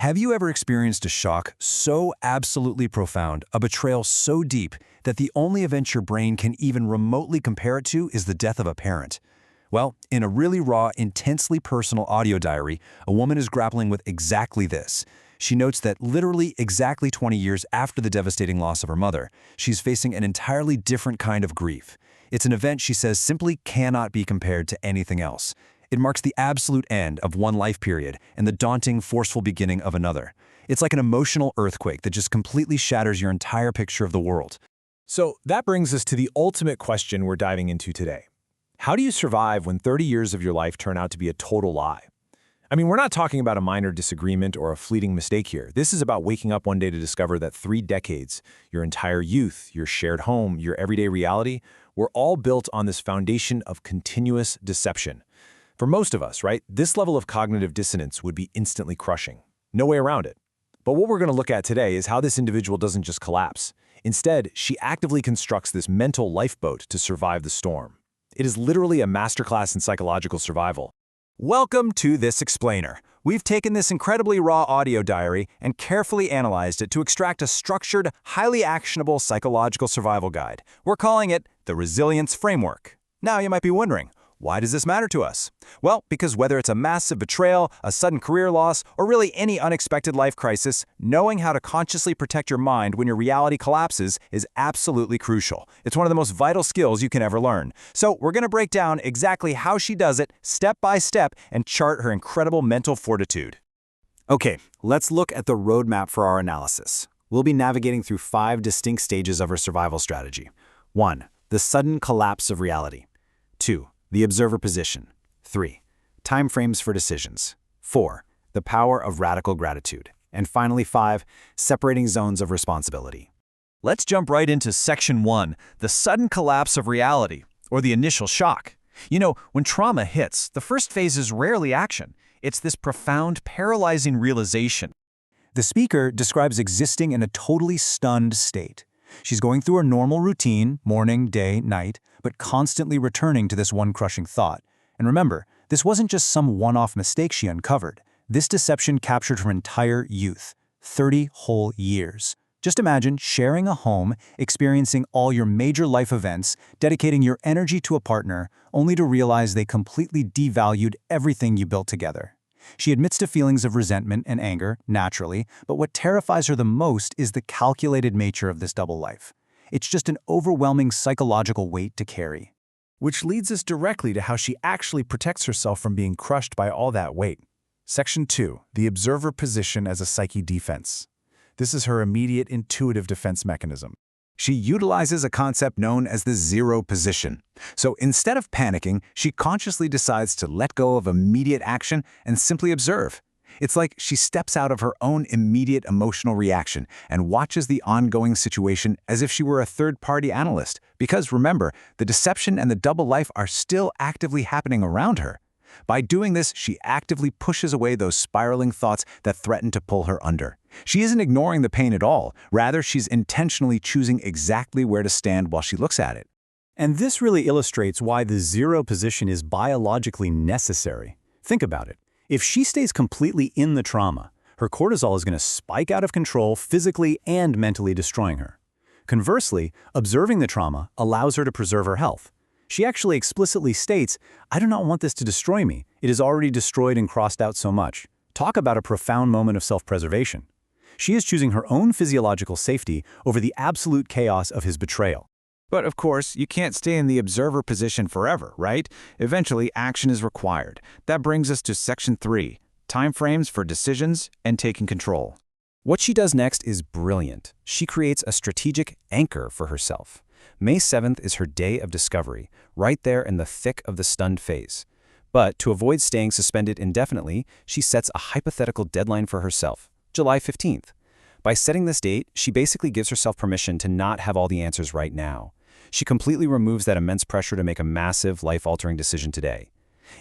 Have you ever experienced a shock so absolutely profound, a betrayal so deep, that the only event your brain can even remotely compare it to is the death of a parent? Well, in a really raw, intensely personal audio diary, a woman is grappling with exactly this. She notes that literally exactly 20 years after the devastating loss of her mother, she's facing an entirely different kind of grief. It's an event she says simply cannot be compared to anything else. It marks the absolute end of one life period and the daunting, forceful beginning of another. It's like an emotional earthquake that just completely shatters your entire picture of the world. So that brings us to the ultimate question we're diving into today. How do you survive when 30 years of your life turn out to be a total lie? I mean, we're not talking about a minor disagreement or a fleeting mistake here. This is about waking up one day to discover that 3 decades, your entire youth, your shared home, your everyday reality, were all built on this foundation of continuous deception. For most of us, right, this level of cognitive dissonance would be instantly crushing. No way around it. But what we're going to look at today is how this individual doesn't just collapse. Instead, she actively constructs this mental lifeboat to survive the storm. It is literally a masterclass in psychological survival. Welcome to This Explainer. We've taken this incredibly raw audio diary and carefully analyzed it to extract a structured, highly actionable psychological survival guide. We're calling it the Resilience Framework. Now you might be wondering, why does this matter to us? Well, because whether it's a massive betrayal, a sudden career loss, or really any unexpected life crisis, knowing how to consciously protect your mind when your reality collapses is absolutely crucial. It's one of the most vital skills you can ever learn. So we're going to break down exactly how she does it, step by step, and chart her incredible mental fortitude. Okay, let's look at the roadmap for our analysis. We'll be navigating through 5 distinct stages of her survival strategy. 1. The sudden collapse of reality. 2. The observer position. 3. Time frames for decisions. 4. The power of radical gratitude. And finally 5. Separating zones of responsibility. Let's jump right into Section 1, the sudden collapse of reality, or the initial shock. You know, when trauma hits, the first phase is rarely action. It's this profound, paralyzing realization. The speaker describes existing in a totally stunned state. She's going through her normal routine, morning, day, night, but constantly returning to this one crushing thought. And remember, this wasn't just some one-off mistake she uncovered. This deception captured her entire youth, 30 whole years. Just imagine sharing a home, experiencing all your major life events, dedicating your energy to a partner, only to realize they completely devalued everything you built together. She admits to feelings of resentment and anger, naturally, but what terrifies her the most is the calculated nature of this double life. It's just an overwhelming psychological weight to carry. Which leads us directly to how she actually protects herself from being crushed by all that weight. Section 2. The observer position as a psyche defense. This is her immediate intuitive defense mechanism. She utilizes a concept known as the zero position. So instead of panicking, she consciously decides to let go of immediate action and simply observe. It's like she steps out of her own immediate emotional reaction and watches the ongoing situation as if she were a third-party analyst. Because remember, the deception and the double life are still actively happening around her. By doing this, she actively pushes away those spiraling thoughts that threaten to pull her under. She isn't ignoring the pain at all. Rather, she's intentionally choosing exactly where to stand while she looks at it. And this really illustrates why the zero position is biologically necessary. Think about it. If she stays completely in the trauma, her cortisol is going to spike out of control physically and mentally, destroying her. Conversely, observing the trauma allows her to preserve her health. She actually explicitly states, "I do not want this to destroy me. It is already destroyed and crossed out so much." Talk about a profound moment of self-preservation. She is choosing her own physiological safety over the absolute chaos of his betrayal. But of course, you can't stay in the observer position forever, right? Eventually, action is required. That brings us to Section 3, time frames for decisions and taking control. What she does next is brilliant. She creates a strategic anchor for herself. May 7th is her day of discovery, right there in the thick of the stunned phase. But to avoid staying suspended indefinitely, she sets a hypothetical deadline for herself, July 15th. By setting this date, she basically gives herself permission to not have all the answers right now. She completely removes that immense pressure to make a massive, life-altering decision today.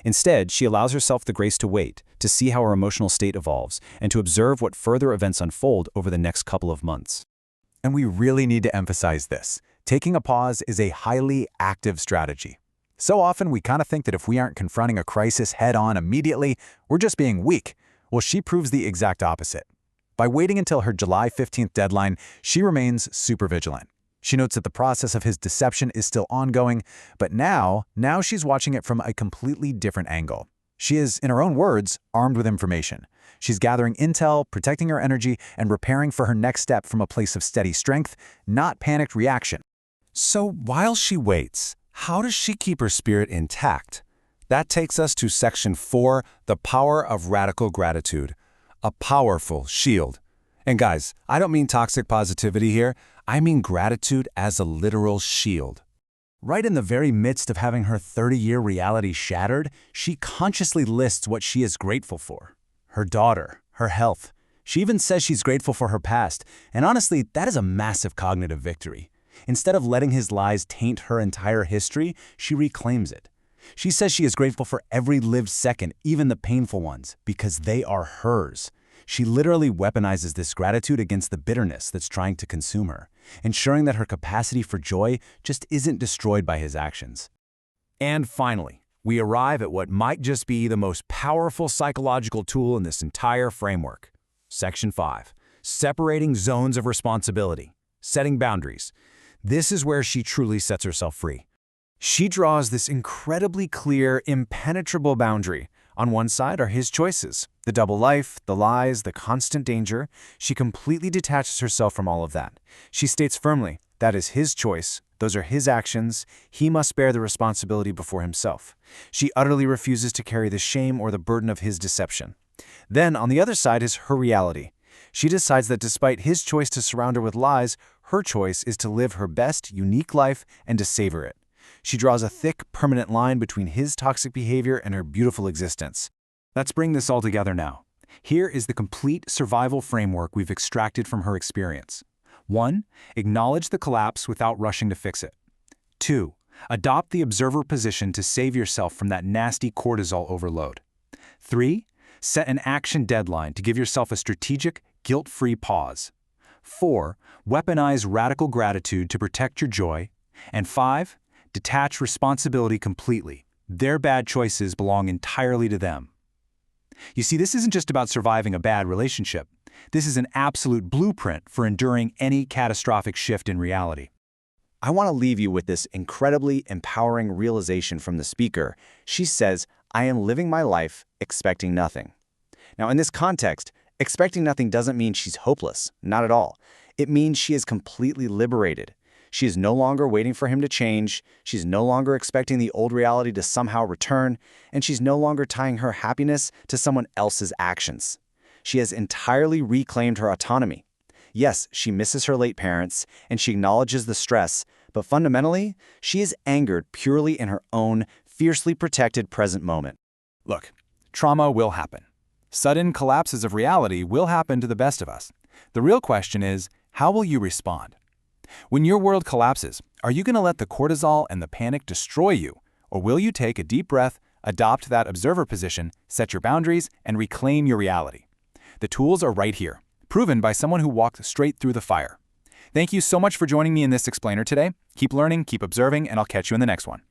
Instead, she allows herself the grace to wait, to see how her emotional state evolves, and to observe what further events unfold over the next couple of months. And we really need to emphasize this. Taking a pause is a highly active strategy. So often we kind of think that if we aren't confronting a crisis head-on immediately, we're just being weak. Well, she proves the exact opposite. By waiting until her July 15th deadline, she remains super vigilant. She notes that the process of his deception is still ongoing, but now she's watching it from a completely different angle. She is, in her own words, armed with information. She's gathering intel, protecting her energy, and preparing for her next step from a place of steady strength, not panicked reaction. So while she waits, how does she keep her spirit intact? That takes us to Section 4, the power of radical gratitude. A powerful shield. And guys, I don't mean toxic positivity here. I mean gratitude as a literal shield. Right in the very midst of having her 30-year reality shattered, she consciously lists what she is grateful for. Her daughter, her health. She even says she's grateful for her past, and honestly, that is a massive cognitive victory. Instead of letting his lies taint her entire history, she reclaims it. She says she is grateful for every lived second, even the painful ones, because they are hers. She literally weaponizes this gratitude against the bitterness that's trying to consume her, ensuring that her capacity for joy just isn't destroyed by his actions. And finally, we arrive at what might just be the most powerful psychological tool in this entire framework. Section 5. Separating zones of responsibility. Setting boundaries. This is where she truly sets herself free. She draws this incredibly clear, impenetrable boundary. On one side are his choices, the double life, the lies, the constant danger. She completely detaches herself from all of that. She states firmly, that is his choice, those are his actions, he must bear the responsibility before himself. She utterly refuses to carry the shame or the burden of his deception. Then, on the other side is her reality. She decides that despite his choice to surround her with lies, her choice is to live her best, unique life and to savor it. She draws a thick, permanent line between his toxic behavior and her beautiful existence. Let's bring this all together now. Here is the complete survival framework we've extracted from her experience. 1. Acknowledge the collapse without rushing to fix it. 2. Adopt the observer position to save yourself from that nasty cortisol overload. 3. Set an action deadline to give yourself a strategic, guilt-free pause. 4. Weaponize radical gratitude to protect your joy. And 5. Detach responsibility completely. Their bad choices belong entirely to them. You see, this isn't just about surviving a bad relationship. This is an absolute blueprint for enduring any catastrophic shift in reality. I want to leave you with this incredibly empowering realization from the speaker. She says, I am living my life expecting nothing. Now, in this context, expecting nothing doesn't mean she's hopeless. Not at all. It means she is completely liberated. She is no longer waiting for him to change, she's no longer expecting the old reality to somehow return, and she's no longer tying her happiness to someone else's actions. She has entirely reclaimed her autonomy. Yes, she misses her late parents, and she acknowledges the stress, but fundamentally, she is anchored purely in her own, fiercely protected present moment. Look, trauma will happen. Sudden collapses of reality will happen to the best of us. The real question is, how will you respond? When your world collapses, are you going to let the cortisol and the panic destroy you? Or will you take a deep breath, adopt that observer position, set your boundaries, and reclaim your reality? The tools are right here, proven by someone who walked straight through the fire. Thank you so much for joining me in this explainer today. Keep learning, keep observing, and I'll catch you in the next one.